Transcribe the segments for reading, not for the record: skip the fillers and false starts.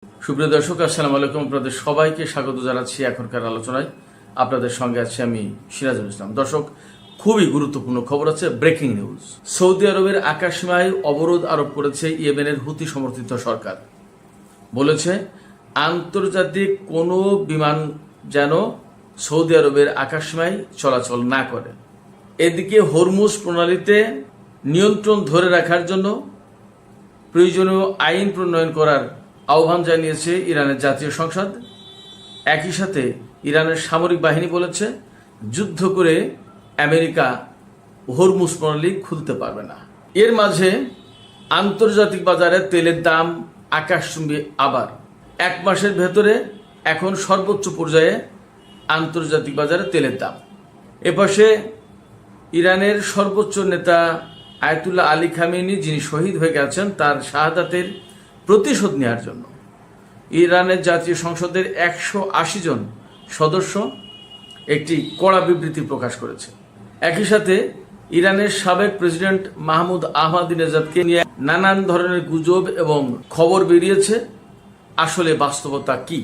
সুপ্রিয় দর্শক, আসসালামু আলাইকুম। আপনাদের সবাইকে স্বাগত জানাচ্ছি এখনকার আলোচনায়। আপনাদের সঙ্গে আছি আমি সিরাজুল ইসলাম। দর্শক, খুবই গুরুত্বপূর্ণ খবর আছে, ব্রেকিং নিউজ। সৌদি আরবের আকাশসীমায় অবরোধ আরোপ করেছে ইয়েমেনের হুতি সমর্থিত সরকার। বলেছে আন্তর্জাতিক কোনো বিমান যেন সৌদি আরবের আকাশসীমায় চলাচল না করে। এদিকে হরমুজ প্রণালীতে নিয়ন্ত্রণ ধরে রাখার জন্য প্রয়োজনীয় আইন প্রণয়ন করার আহ্বান জানিয়েছে ইরানের জাতীয় সংসদ। একই সাথে ইরানের সামরিক বাহিনী বলেছে যুদ্ধ করে আমেরিকা হরমুজ প্রণালী খুলতে পারবে না। এর মাঝে আন্তর্জাতিক বাজারে তেলের দাম আকাশচুম্বী। আবার এক মাসের ভেতরে এখন সর্বোচ্চ পর্যায়ে আন্তর্জাতিক বাজারে তেলের দাম। এপাশে ইরানের সর্বোচ্চ নেতা আয়াতুল্লাহ আলী খামেনি, যিনি শহীদ হয়ে গেছেন, তার শাহাদাতের প্রতিশোধ নেওয়ার জন্য ইরানের জাতীয় সংসদের 180 জন সদস্য একটি কড়া বিবৃতি প্রকাশ করেছে। একই সাথে ইরানের সাবেক প্রেসিডেন্ট মাহমুদ আহমাদিনেজাদকে নিয়ে নানান ধরনের গুজব এবং খবর বেরিয়েছে। আসলে বাস্তবতা কি?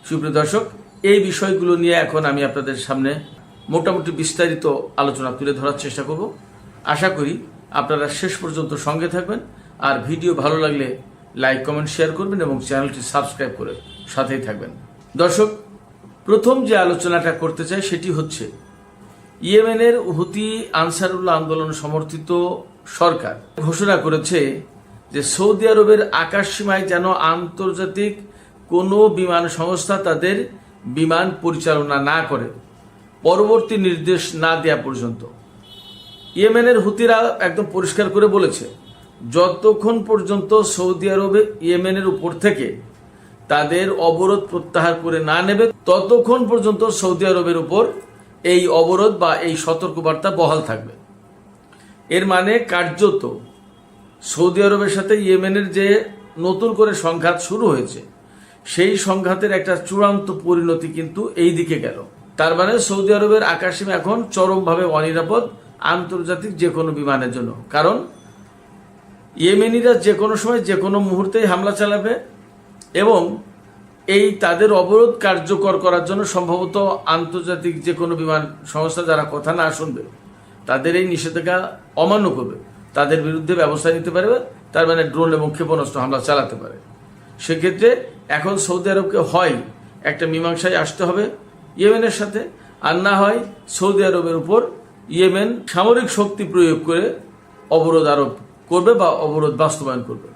সুপ্রিয় দর্শক, এই বিষয়গুলো নিয়ে এখন আমি আপনাদের সামনে মোটামুটি বিস্তারিত আলোচনা তুলে ধরার চেষ্টা করব। আশা করি আপনারা শেষ পর্যন্ত সঙ্গে থাকবেন। আর ভিডিও ভালো লাগলে লাইক, কমেন্ট, শেয়ার করবেন এবং চ্যানেলটি সাবস্ক্রাইব করে সাথেই থাকবেন। দর্শক, প্রথম যে আলোচনাটা করতে চাই সেটি হচ্ছে ইয়েমেনের হুতি আনসারুল্লাহ আন্দোলন সমর্থিত সরকার ঘোষণা করেছে যে সৌদি আরবের আকাশসীমায় যেন আন্তর্জাতিক কোনো বিমান সংস্থা তাদের বিমান পরিচালনা না করে পরবর্তী নির্দেশ না দেওয়া পর্যন্ত। ইয়েমেনের হুতিরা একদম পরিষ্কার করে বলেছে যতক্ষণ পর্যন্ত সৌদি আরবে ইয়েমেনের উপর থেকে তাদের অবরোধ প্রত্যাহার করে না নেবে ততক্ষণ পর্যন্ত সৌদি আরবের উপর এই অবরোধ বা এই সতর্কবার্তা বহাল থাকবে। এর মানে কার্যত সৌদি আরবের সাথে ইয়েমেনের যে নতুন করে সংঘাত শুরু হয়েছে সেই সংঘাতের একটা চূড়ান্ত পরিণতি কিন্তু এই দিকে গেল। তার মানে সৌদি আরবের আকাশসীমা এখন চরমভাবে অনিরাপদ আন্তর্জাতিক যে কোনো বিমানের জন্য। কারণ ইয়েমেনিরা যে কোনো সময় যে কোনো মুহূর্তেই হামলা চালাবে এবং এই তাদের অবরোধ কার্যকর করার জন্য সম্ভবত আন্তর্জাতিক যে কোনো বিমান সংস্থা যারা কথা না শুনবে, তাদের এই নিষেধাজ্ঞা অমান্য করবে, তাদের বিরুদ্ধে ব্যবস্থা নিতে পারবে। তার মানে ড্রোন এবং ক্ষেপণাস্ত্র হামলা চালাতে পারে। সেক্ষেত্রে এখন সৌদি আরবকে হয় একটা মীমাংসায় আসতে হবে ইয়েমেনের সাথে, আর না হয় সৌদি আরবের উপর ইয়েমেন সামরিক শক্তি প্রয়োগ করে অবরোধ আরোপ করবে বা অবরোধ বাস্তবায়ন করবে।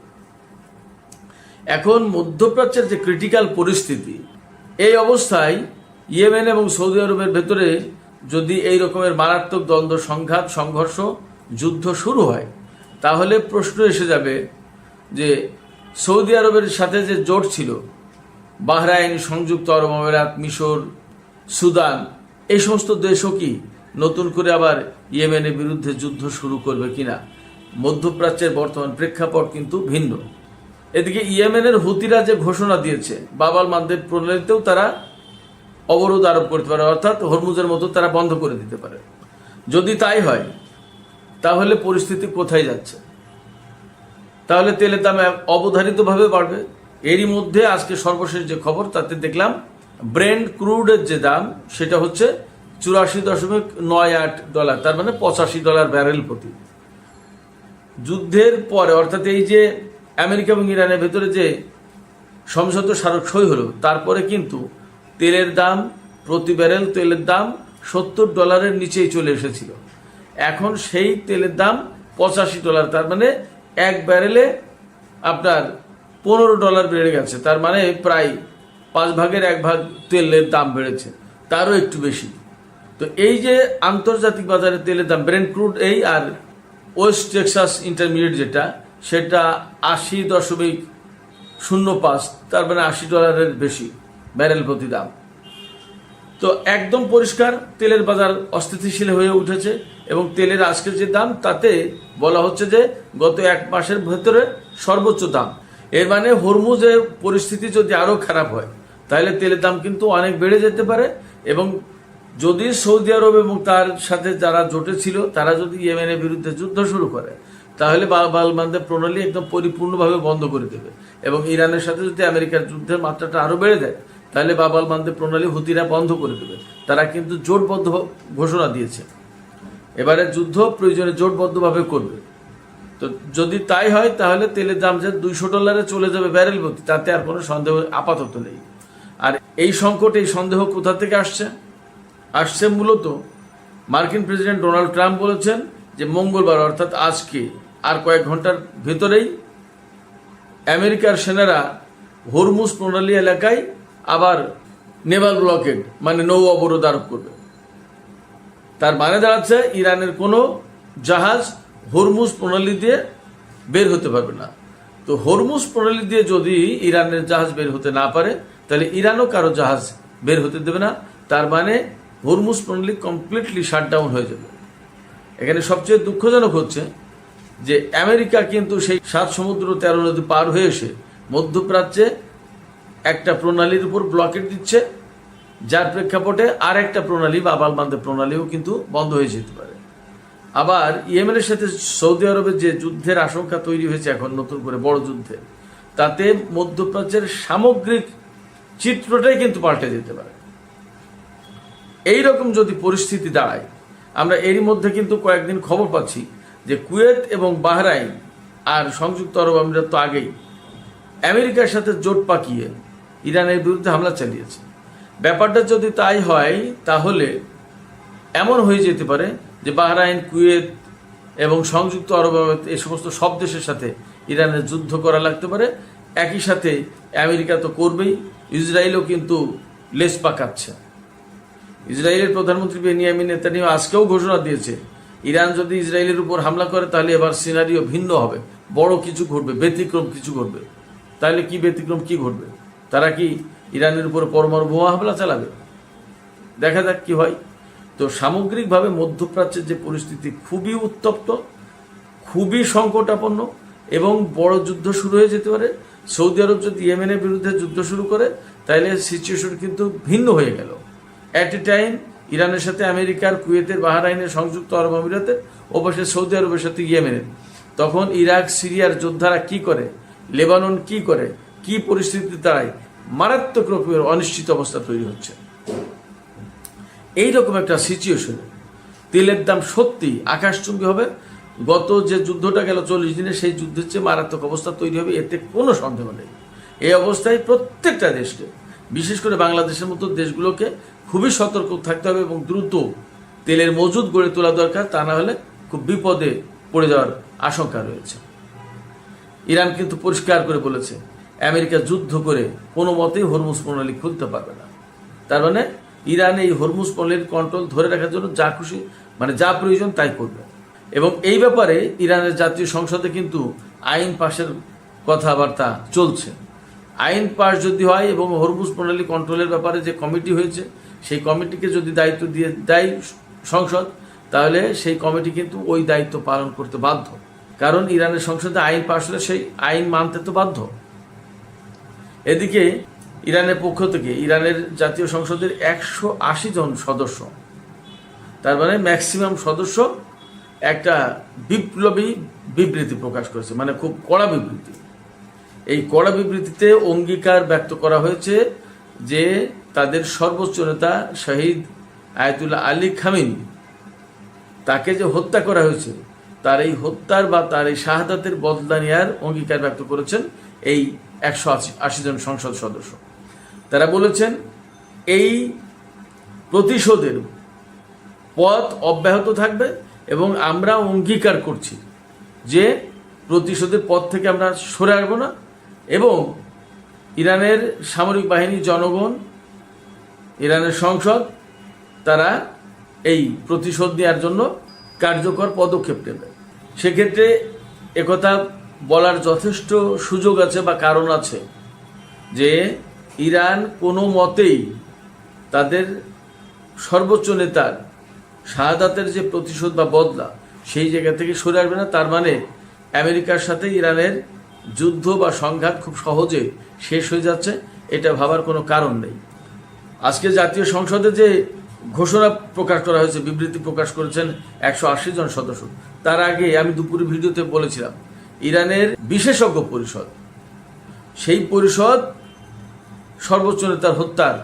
এখন মধ্যপ্রাচ্যের যে ক্রিটিক্যাল পরিস্থিতি, এই অবস্থায় ইয়েমেন এবং সৌদি আরবের ভেতরে যদি এই রকমের মারাত্মক দ্বন্দ্ব, সংঘাত, সংঘর্ষ, যুদ্ধ শুরু হয়, তাহলে প্রশ্ন এসে যাবে যে সৌদি আরবের সাথে যে জোট ছিল বাহরাইন, সংযুক্ত আরব আমিরাত, মিশর, সুদান, এই সমস্ত দেশও কি নতুন করে আবার ইয়েমেনের বিরুদ্ধে যুদ্ধ শুরু করবে কিনা? মধ্যপ্রাচ্যের বর্তমান প্রেক্ষাপট কিন্তু ভিন্ন। এদিকে ইয়েমেনের হুতিরা যে ঘোষণা দিয়েছে বাবাল মানদেব প্রণালীতেও তারা অবরোধ আরোপ করতে পারে, অর্থাৎ হরমুজের মতো তারা বন্ধ করে দিতে পারে। যদি তাই হয় তাহলে পরিস্থিতি কোথায় যাচ্ছে? তাহলে তেলের দাম অবধারিতভাবে বাড়বে। এরই মধ্যে আজকে সর্বশেষ যে খবর তাতে দেখলাম ব্রেন্ট ক্রুডের যে দাম সেটা হচ্ছে $84.98, তার মানে $85 ব্যারেল প্রতি। যুদ্ধের পরে, অর্থাৎ এই যে আমেরিকা এবং ইরানের ভেতরে যে সমঝোতা স্মারক সই হলো, তারপরে কিন্তু তেলের দাম, প্রতি ব্যারেল তেলের দাম $70 নিচেই চলে এসেছিল। এখন সেই তেলের দাম $85, তার মানে এক ব্যারেলে আপনার $15 বেড়ে গেছে। তার মানে প্রায় 5 ভাগের 1 ভাগ তেলের দাম বেড়েছে, তারও একটু বেশি। তো এই যে আন্তর্জাতিক বাজারে তেলের দাম, ব্রেন্ট ক্রুড এই আর ওয়েস্ট টেক্সাস ইন্টারমিডিয়েট যেটা, সেটা 80.05, তার মানে $80 বেশি ব্যারেল প্রতি দাম। তো একদম পরিষ্কার তেলের বাজার অস্থিতিশীল হয়ে উঠেছে এবং তেলের আজকের যে দাম তাতে বলা হচ্ছে যে গত 1 মাসের ভেতরে সর্বোচ্চ দাম। এর মানে হরমুজের পরিস্থিতি যদি আরও খারাপ হয় তাহলে তেলের দাম কিন্তু অনেক বেড়ে যেতে পারে। এবং যদি সৌদি আরব এবং তার সাথে যারা জোটে ছিল তারা যদি ইয়েমেনের বিরুদ্ধে যুদ্ধ শুরু করে তাহলে বাবাল মানদেব প্রণালী একদম পরিপূর্ণভাবে বন্ধ করে দেবে। এবং ইরানের সাথে যদি আমেরিকার যুদ্ধের মাত্রাটা আরো বেড়ে দেয়, তাহলে বাব আল মানদেব প্রণালী হুতিরা বন্ধ করে দেবে। তারা কিন্তু জোটবদ্ধ ঘোষণা দিয়েছে, এবারে যুদ্ধ প্রয়োজনে জোটবদ্ধভাবে করবে। তো যদি তাই হয় তাহলে তেলের দাম যে $200 চলে যাবে ব্যারেল প্রতি, তাতে আর কোনো সন্দেহ আপাতত নেই। আর এই সংকট, এই সন্দেহ কোথা থেকে আসছে মূলত মার্কিন প্রেসিডেন্ট ডোনাল্ড ট্রাম্প বলেছেন যে মঙ্গলবার অর্থাৎ আজকে আর কয়েক ঘন্টার ভেতরেই আমেরিকার সেনারা হরমুজ প্রণালী এলাকায় আবার নেভাল ব্লকেড মানে নৌ অবরোধ আরোপ করবে। তার মানে দাঁড়াচ্ছে ইরানের কোনো জাহাজ হরমুজ প্রণালী দিয়ে বের হতে পারবে না। তো হরমুজ প্রণালী দিয়ে যদি ইরানের জাহাজ বের হতে না পারে, তাহলে ইরানও কারো জাহাজ বের হতে দেবে না। তার মানে হরমুজ প্রণালী কমপ্লিটলি শাটডাউন হয়ে যাবে। এখানে সবচেয়ে দুঃখজনক হচ্ছে যে আমেরিকা কিন্তু সেই 7 সমুদ্র 13 নদী পার হয়ে এসে মধ্যপ্রাচ্যে একটা প্রণালীর উপর ব্লকেট দিচ্ছে, যার প্রেক্ষাপটে আর একটা প্রণালী বাব আল মানদেব প্রণালীও কিন্তু বন্ধ হয়ে যেতে পারে। আবার ইয়েমেনের সাথে সৌদি আরবের যে যুদ্ধের আশঙ্কা তৈরি হয়েছে এখন নতুন করে বড় যুদ্ধে, তাতে মধ্যপ্রাচ্যের সামগ্রিক চিত্রটাই কিন্তু পাল্টে যেতে পারে। এই রকম যদি পরিস্থিতি দাঁড়ায়, আমরা এরই মধ্যে কিন্তু কয়েকদিন খবর পাচ্ছি যে কুয়েত এবং বাহরাইন আর সংযুক্ত আরব আমিরাত তো আগেই আমেরিকার সাথে জোট পাকিয়ে ইরানের বিরুদ্ধে হামলা চালিয়েছে। ব্যাপারটা যদি তাই হয় তাহলে এমন হয়ে যেতে পারে যে বাহরাইন, কুয়েত এবং সংযুক্ত আরব আমিরাত এই সমস্ত সব দেশের সাথে ইরানের যুদ্ধ করা লাগতে পারে। একই সাথে আমেরিকা তো করবেই, ইসরায়েলও কিন্তু লেজ পাকাচ্ছে। ইসরায়েলের প্রধানমন্ত্রী বেনিয়ামিন নেতানিয়াহু আজকেও ঘোষণা দিয়েছে, ইরান যদি ইসরায়েলের উপর হামলা করে তাহলে এবার সিনারিও ভিন্ন হবে, বড় কিছু ঘটবে, ব্যতিক্রম কিছু ঘটবে। তাহলে কি ব্যতিক্রম কি ঘটবে? তারা কি ইরানের উপর পরমাণু বোমা হামলা চালাবে? দেখা যাক কি হয়। তো সামগ্রিকভাবে মধ্যপ্রাচ্যের যে পরিস্থিতি খুবই উত্তপ্ত, খুবই সংকটাপন্ন এবং বড় যুদ্ধ শুরু হয়ে যেতে পারে। সৌদি আরব যদি ইয়েমেনের বিরুদ্ধে যুদ্ধ শুরু করে তাহলে সিচুয়েশন কিন্তু ভিন্ন হয়ে গেল। অ্যাট এ টাইম ইরানের সাথে আমেরিকার, কুয়েতের, বাহরাইনের, সংযুক্ত আরব আমিরাতের, ওপাশে সৌদি আরবের সাথে ইয়েমেনের। তখন ইরাক, সিরিয়ার যোদ্ধারা কি করে, লেবানন কি করে, কি পরিস্থিতি দাঁড়ায়, মারাত্মক রকমের অনিশ্চিত অবস্থা তৈরি হচ্ছে। এইরকম একটা সিচুয়েশনে তেলের দাম সত্যি আকাশচুম্বী হবে। গত যে যুদ্ধটা গেল 40 দিনে, সেই যুদ্ধের চেয়ে মারাত্মক অবস্থা তৈরি হবে, এতে কোনো সন্দেহ নেই। এই অবস্থায় প্রত্যেকটা দেশকে, বিশেষ করে বাংলাদেশের মতো দেশগুলোকে খুবই সতর্ক থাকতে হবে এবং দ্রুত তেলের মজুদ গড়ে তোলা দরকার। তা না হলে খুব বিপদে পড়ে যাওয়ার আশঙ্কা রয়েছে। ইরান কিন্তু পরিষ্কার করে বলেছে আমেরিকা যুদ্ধ করে কোনো মতেই হরমুজ প্রণালী খুলতে পারবে না। তার মানে ইরান এই হরমুজ প্রণালীর কন্ট্রোল ধরে রাখার জন্য যা খুশি মানে যা প্রয়োজন তাই করবে। এবং এই ব্যাপারে ইরানের জাতীয় সংসদে কিন্তু আইন পাশের কথাবার্তা চলছে। আইন পাশ যদি হয় এবং হরমুজ প্রণালী কন্ট্রোলের ব্যাপারে যে কমিটি হয়েছে, সেই কমিটিকে যদি দায়িত্ব দিয়ে দেয় সংসদ, তাহলে সেই কমিটি কিন্তু ওই দায়িত্ব পালন করতে বাধ্য। কারণ ইরানের সংসদে আইন পাশ হলে সেই আইন মানতে তো বাধ্য। এদিকে ইরানের পক্ষ থেকে ইরানের জাতীয় সংসদের 180 জন সদস্য, তার মানে ম্যাক্সিমাম সদস্য একটা বিপ্লবী বিবৃতি প্রকাশ করেছে, মানে খুব কড়া বিবৃতি। এই কড়া বিবৃতিতে অঙ্গীকার ব্যক্ত করা হয়েছে যে তাদের সর্বোচ্চ নেতা শহীদ আয়াতুল্লাহ আলী খামেনি, তাকে যে হত্যা করা হয়েছে, তার এই হত্যার বা তার এই শাহাদাতের বদলা নেওয়ার অঙ্গীকার ব্যক্ত করেছেন এই 180 জন সংসদ সদস্য। তারা বলেছেন এই প্রতিশোধের পথ অব্যাহত থাকবে এবং আমরা অঙ্গীকার করছি যে প্রতিশোধের পথ থেকে আমরা সরে আসবো না এবং ইরানের সামরিক বাহিনী, জনগণ, ইরানের সংসদ তারা এই প্রতিশোধ নেওয়ার জন্য কার্যকর পদক্ষেপ নেবে। সেক্ষেত্রে একথা বলার যথেষ্ট সুযোগ আছে বা কারণ আছে যে ইরান কোনো মতেই তাদের সর্বোচ্চ নেতার শাহাদাতের যে প্রতিশোধ বা বদলা, সেই জায়গা থেকে সরে আসবে না। তার মানে আমেরিকার সাথে ইরানের যুদ্ধ বা সংঘাত খুব সহজে শেষ হয়ে যাচ্ছে, এটা ভাবার কোনো কারণ নেই। আজকে জাতীয় সংসদে যে ঘোষণা প্রকাশ করা হয়েছে, বিবৃতি প্রকাশ করেছেন 180 জন সদস্য, তার আগে আমি দুপুরে ভিডিওতে বলেছিলাম ইরানের বিশেষজ্ঞ পরিষদ সেই পরিষদ সর্বোচ্চ নেতার হত্যার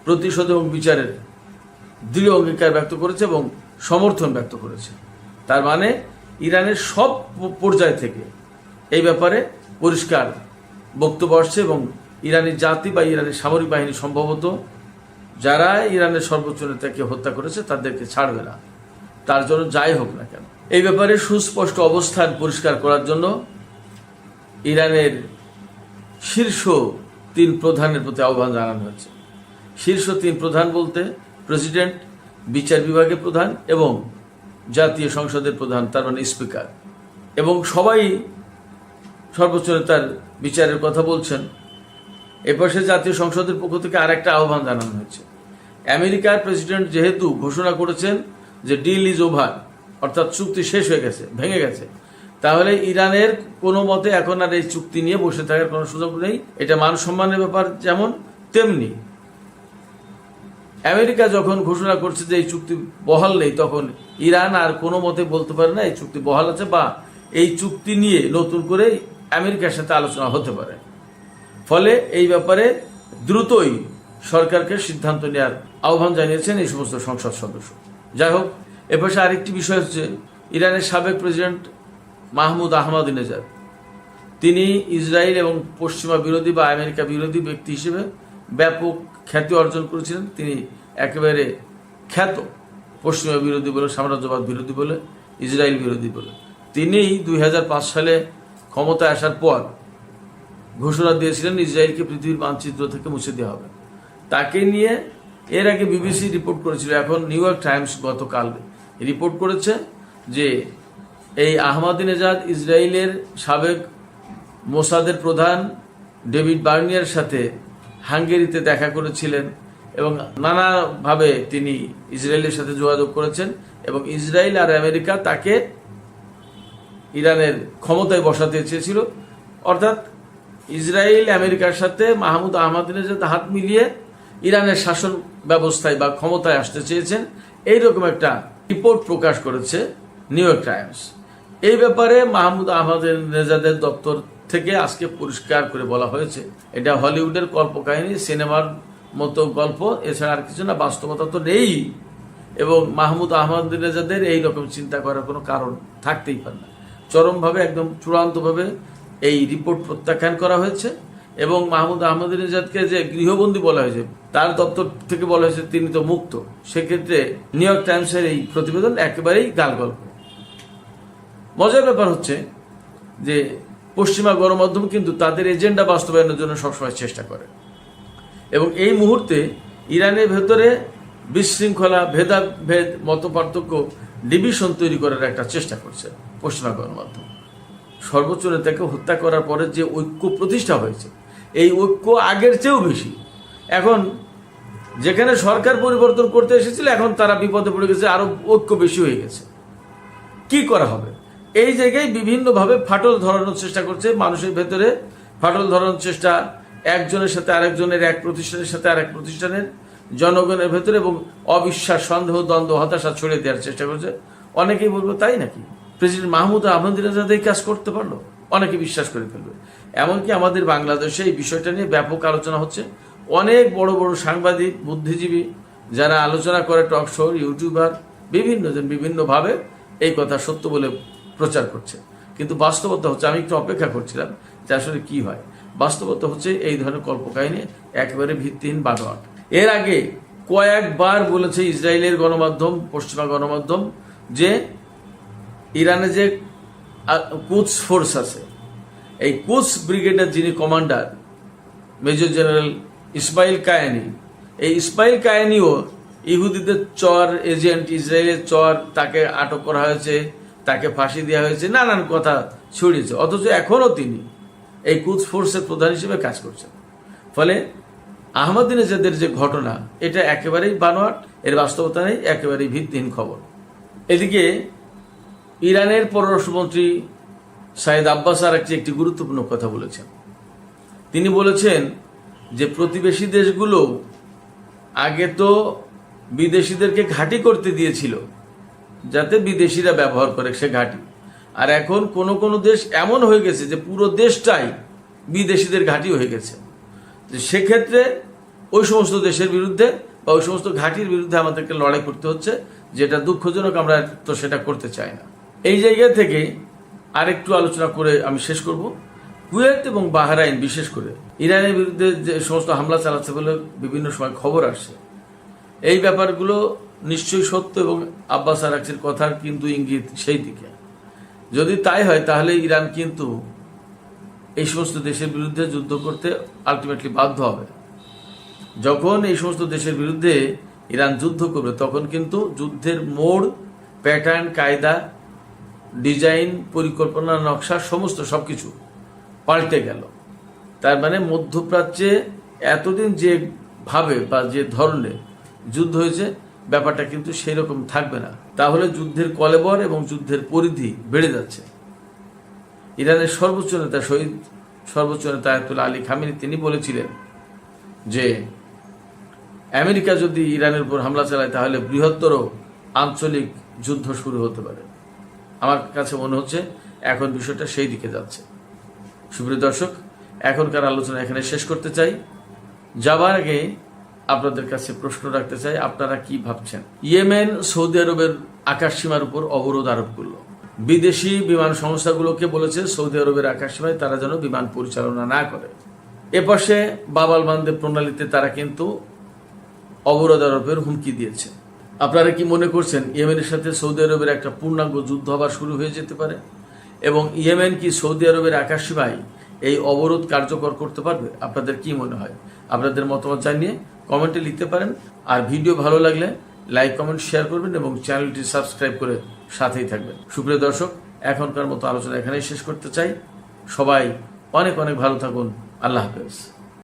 প্রতিশোধ এবং বিচারের দৃঢ় অঙ্গীকার ব্যক্ত করেছে এবং সমর্থন ব্যক্ত করেছে। তার মানে ইরানের সব পর্যায় থেকে এই ব্যাপারে পরিষ্কার বক্তব্য আসছে এবং ইরানি জাতি বা ইরানি সামরিক বাহিনী সম্ভবত যারা ইরানের সর্বোচ্চ নেতাকে হত্যা করেছে তাদেরকে ছাড়বে না, তার জন্য যাই হোক না কেন। এই ব্যাপারে সুস্পষ্ট অবস্থান পরিষ্কার করার জন্য ইরানের শীর্ষ 3 প্রধানের প্রতি আহ্বান জানানো হয়েছে। শীর্ষ 3 প্রধান বলতে প্রেসিডেন্ট, বিচার বিভাগের প্রধান এবং জাতীয় সংসদের প্রধান, তার মানে স্পিকার, এবং সবাই সর্বোচ্চ নেতার বিচারের কথা বলছেন। এপাশে জাতীয় সংসদের পক্ষ থেকে আরেকটা আহ্বান জানানো হয়েছে। আমেরিকার প্রেসিডেন্ট যেহেতু ঘোষণা করেছেন যে ডিল ইজ ওভার, অর্থাৎ চুক্তি শেষ হয়ে গেছে, ভেঙে গেছে, তাহলে ইরানের কোনো মতে এখন আর এই চুক্তি নিয়ে বসে থাকার কোনো সুযোগ নেই। এটা মান সম্মানের ব্যাপার যেমন, তেমনি আমেরিকা যখন ঘোষণা করছে যে এই চুক্তি বহাল নেই, তখন ইরান আর কোনো মতে বলতে পারে না এই চুক্তি বহাল আছে বা এই চুক্তি নিয়ে নতুন করে আমেরিকার সাথে আলোচনা হতে পারে। ফলে এই ব্যাপারে দ্রুতই সরকারকে সিদ্ধান্ত নেওয়ার আহ্বান জানিয়েছেন এই সমস্ত সংসদ সদস্য। যাই হোক, এপাশে আরেকটি বিষয় হচ্ছে ইরানের সাবেক প্রেসিডেন্ট মাহমুদ আহমাদিনেজাদ, তিনি ইসরায়েল এবং পশ্চিমা বিরোধী বা আমেরিকা বিরোধী ব্যক্তি হিসেবে ব্যাপক খ্যাতি অর্জন করেছিলেন। তিনি একেবারে খ্যাত পশ্চিমা বিরোধী বলে, সাম্রাজ্যবাদ বিরোধী বলে, ইসরায়েল বিরোধী বলে। তিনি 2005 সালে ক্ষমতায় আসার পর ঘোষণা দিয়েছিলেন ইসরায়েলকে পৃথিবীর মানচিত্র থেকে মুছে দেওয়া হবে। তাকে নিয়ে এর আগে বিবিসি রিপোর্ট করেছিল, এখন নিউ ইয়র্ক টাইমস গতকাল রিপোর্ট করেছে যে এই আহমাদিনেজাদ ইসরায়েলের সাবেক মোসাদের প্রধান ডেভিড বার্নিয়ার সাথে হাঙ্গেরিতে দেখা করেছিলেন এবং নানাভাবে তিনি ইসরায়েলের সাথে যোগাযোগ করেছেন এবং ইসরায়েল আর আমেরিকা তাকে ইরানের ক্ষমতায় বসাতে চেয়েছিল। অর্থাৎ ইসরায়েল আমেরিকার সাথে মাহমুদ আহমাদিনেজাদ হাত মিলিয়ে ইরানের শাসন ব্যবস্থায় বা ক্ষমতায় আসতে চেয়েছেন, এইরকম একটা রিপোর্ট প্রকাশ করেছে নিউ ইয়র্ক টাইমস। এই ব্যাপারে মাহমুদ আহমাদিনেজাদের দপ্তর থেকে আজকে পরিষ্কার করে বলা হয়েছে এটা হলিউডের কল্পকাহিনী, সিনেমার মতো গল্প, এছাড়া আর কিছু না, বাস্তবতা তো নেই। এবং মাহমুদ আহমাদিনেজাদের এইরকম চিন্তা করার কোনো কারণ থাকতেই পারে না। চরমভাবে, একদম চূড়ান্তভাবে এই রিপোর্ট প্রত্যাখ্যান করা হয়েছে এবং মাহমুদ আহমাদিনেজাদকে যে গৃহবন্দী বলা হয়েছে, তার দপ্তর থেকে বলা হয়েছে তিনি তো মুক্ত। সেক্ষেত্রে নিউ ইয়র্ক টাইমসের এই প্রতিবেদন একেবারেই গালগল্প। মজার ব্যাপার হচ্ছে যে পশ্চিমা গণমাধ্যম কিন্তু তাদের এজেন্ডা বাস্তবায়নের জন্য সবসময় চেষ্টা করে এবং এই মুহূর্তে ইরানের ভেতরে বিশৃঙ্খলা, ভেদাভেদ, মত পার্থক্য, ডিভিশন তৈরি করার একটা চেষ্টা করছে পশ্চিমা গণমাধ্যম। সর্বোচ্চ নেতাকে হত্যা করার পরে যে ঐক্য প্রতিষ্ঠা হয়েছে, এই ঐক্য আগের চেয়েও বেশি। এখন যেখানে সরকার পরিবর্তন করতে এসেছিল, এখন তারা বিপদে পড়ে গেছে, আরো ঐক্য বেশি হয়ে গেছে। কি করা হবে? এই জায়গায় বিভিন্নভাবে ফাটল ধরানোর চেষ্টা করছে মানুষের ভেতরে। ফাটল ধরানোর চেষ্টা একজনের সাথে আরেকজনের, এক প্রতিষ্ঠানের সাথে আরেক প্রতিষ্ঠানের, জনগণের ভেতরে, এবং অবিশ্বাস, সন্দেহ, দ্বন্দ্ব, হতাশা ছড়িয়ে দেওয়ার চেষ্টা করছে। অনেকেই বলবো তাই নাকি প্রেসিডেন্ট মাহমুদ আহমাদিনেজাদ এই কাজ করতে পারলো? অনেকে বিশ্বাস করে ফেলবে। এমনকি আমাদের বাংলাদেশে এই বিষয়টা নিয়ে ব্যাপক আলোচনা হচ্ছে। অনেক বড় বড় সাংবাদিক, বুদ্ধিজীবী যারা আলোচনা করে, টক শো, ইউটিউবার, বিভিন্নজন বিভিন্নভাবে এই কথা সত্য বলে প্রচার করছে। কিন্তু বাস্তবতা হচ্ছে, আমি একটু অপেক্ষা করছিলাম যে আসলে কি হয়। বাস্তবতা হচ্ছে এই ধরনের কল্পকাহিনী একেবারে ভিত্তিহীন বানোয়াট। এর আগে কয়েকবার বলেছে ইসরায়েলের গণমাধ্যম, পশ্চিমা গণমাধ্যম, যে ইরানে যে কুদস ফোর্স আছে, এই কুদস ব্রিগেডের যিনি commander major general Ismail Kayani, এই ইসমাইল কায়ানিও ইহুদিদের চর এজেন্ট, ইসরায়েলের চর, তাকে আটক করা হয়েছে, তাকে ফাঁসি দেওয়া হয়েছে, নানান কথা ছড়িয়েছে। অথচ এখনও তিনি এই কুদস ফোর্সের প্রধান হিসেবে কাজ করছেন। ফলে আহমাদিনেজাদের যে ঘটনা, এটা একেবারেই বানোয়াট, এর বাস্তবতা নেই, একেবারেই ভিত্তিহীন খবর। এদিকে ইরানের পররাষ্ট্রমন্ত্রী সাইদ আব্বাস আর একটি গুরুত্বপূর্ণ কথা বলেছেন। তিনি বলেছেন যে প্রতিবেশী দেশগুলো আগে তো বিদেশিদেরকে ঘাঁটি করতে দিয়েছিল যাতে বিদেশিরা ব্যবহার করে সে ঘাঁটি, আর এখন কোনো কোনো দেশ এমন হয়ে গেছে যে পুরো দেশটাই বিদেশিদের ঘাঁটি হয়ে গেছে। যে সেক্ষেত্রে ওই সমস্ত দেশের বিরুদ্ধে বা ওই সমস্ত ঘাঁটির বিরুদ্ধে আমাদেরকে লড়াই করতে হচ্ছে, যেটা দুঃখজনক, আমরা তো সেটা করতে চাই না। এই জায়গা থেকে আরেকটু আলোচনা করে আমি শেষ করব। কুয়েত এবং বাহরাইন বিশেষ করে ইরানের বিরুদ্ধে যে সমস্ত হামলা চালাচ্ছে বলে বিভিন্ন সময় খবর আসছে, এই ব্যাপারগুলো নিশ্চয়ই সত্য এবং আব্বাস আরাকচির কথার কিন্তু ইঙ্গিত সেই দিকে। যদি তাই হয় তাহলে ইরান কিন্তু এই সমস্ত দেশের বিরুদ্ধে যুদ্ধ করতে আলটিমেটলি বাধ্য হবে। যখন এই সমস্ত দেশের বিরুদ্ধে ইরান যুদ্ধ করবে তখন কিন্তু যুদ্ধের মোড়, প্যাটার্ন, কায়দা, ডিজাইন, পরিকল্পনা, নকশা সমস্ত সবকিছু পাল্টে গেল। তার মানে মধ্যপ্রাচ্যে এতদিন যে ভাবে বা যে ধরনের যুদ্ধ হয়েছে ব্যাপারটা কিন্তু সেই রকম থাকবে না। তাহলে যুদ্ধের কলেবর এবং যুদ্ধের পরিধি বেড়ে যাচ্ছে। ইরানের সর্বোচ্চ নেতা সর্বোচ্চ নেতা আয়াতুল্লাহ আলী খামেনি তিনি বলেছিলেন যে আমেরিকা যদি ইরানের উপর হামলা চালায় তাহলে বৃহত্তর আঞ্চলিক যুদ্ধ শুরু হতে পারে। আমার কাছে মনে হচ্ছে এখন বিষয়টা সেই দিকে যাচ্ছে। সুপ্রিয় দর্শক, এখনকার আলোচনা এখানে শেষ করতে চাই। যাবার আগে আপনাদের কাছে প্রশ্ন রাখতে চাই, আপনারা কি ভাবছেন? ইয়েমেন সৌদি আরবের আকাশ সীমার উপর অবরোধ আরোপ করলো। বিদেশি বিমান সংস্থাগুলোকে বলেছে সৌদি আরবের আকাশ সীমায় তারা যেন বিমান পরিচালনা না করে। এপাশে বাবাল মানদেব প্রণালীতে তারা কিন্তু অবরোধ আরোপের হুমকি দিয়েছে। আপনারা কি মনে করছেন ইয়েমেনের সাথে সৌদি আরবের একটা পূর্ণাঙ্গ যুদ্ধ আবার শুরু হয়ে যেতে পারে? এবং ইয়েমেন কি সৌদি আরবের আকাশ সীমায় এই অবরোধ কার্যকর করতে পারবে? আপনাদের কি মনে হয়? আপনাদের মতামত জানিয়ে কমেন্টে লিখতে পারেন। আর ভিডিও ভালো লাগলে লাইক, কমেন্ট, শেয়ার করবেন এবং চ্যানেলটি সাবস্ক্রাইব করে সাথেই থাকবেন। সুপ্রিয় দর্শক, এখনকার মতো আলোচনা এখানেই শেষ করতে চাই। সবাই অনেক অনেক ভালো থাকুন। আল্লাহ হাফেজ।